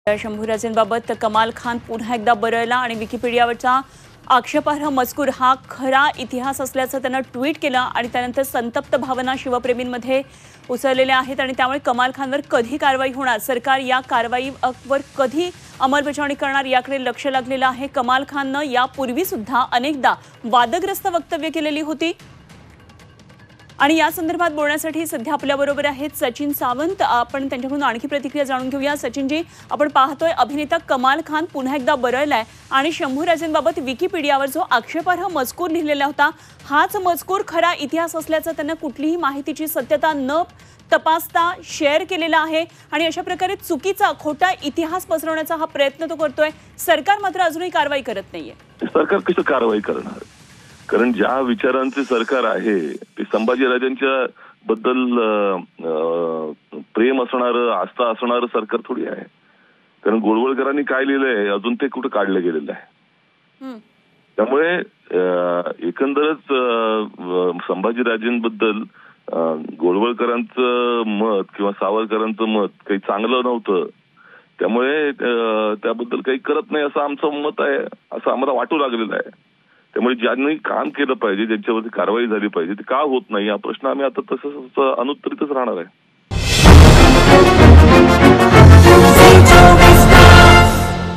शंभूराजेंबाबत कमाल खान पुन्हा एकदा बरळला आणि विकिपीडियावरचा आक्षेपार्ह मजकूर हा खरा इतिहास असल्याचं त्यानं ट्विट केलं आणि त्यानंतर संतप्त भावना शिवप्रेमींमध्ये उसळलेल्या आहेत आणि त्यामुळे कमाल खानवर कधी कारवाई होणार, सरकार या कारवाईवर कधी अंमलबजावणी करणार याकडे लक्ष लागलेलं आहे। कमाल खाननं यापूर्वी सुद्धा अनेकदा वादग्रस्त वक्तव्य केलेली होती आणि या संदर्भात बोलण्यासाठी सध्या आपल्याबरोबर आहेत सचिन सावंत। आपण त्यांच्याकडून आणखी प्रतिक्रिया जाणून घेऊया। सचिनजी, आपण पाहतोय अभिनेता कमाल खान पुन्हा एकदा बरळलाय आणि शंभूराजेंबाबत विकिपीडियावर जो आक्षेपार्ह मजकूर लिहिलेला होता हाच मजकूर खरा इतिहास असल्याचं त्यांना कुठलीही माहितीची सत्यता न तपासता शेअर केलेला आहे आणि अशा प्रकारे चुकीचा खोटा इतिहास पसरवण्याचा हा प्रयत्न तो करतोय। सरकार मात्र अजूनही कारवाई करत नाहीये। सरकार कसं कारवाई करणार? कारण ज्या विचारांचे सरकार आहे ते संभाजीराजांच्या बद्दल प्रेम असणारं, आस्था असणारं सरकार थोडी आहे। कारण गोळवळकरांनी काय लिहिलंय अजून ते कुठे काढलं गेलेलं आहे। त्यामुळे एकंदरच संभाजीराजेंबद्दल गोळवळकरांचं मत किंवा सावरकरांचं मत काही चांगलं नव्हतं, त्यामुळे त्याबद्दल काही करत नाही असं आमचं मत आहे, असं आम्हाला वाटू लागलेलं आहे। त्यामुळे ज्यांनी काम केलं पाहिजे, ज्यांच्यावरती कारवाई झाली पाहिजे, ते का होत नाही हा प्रश्न आम्ही आता तसंच अनुत्तरितच राहणार आहे।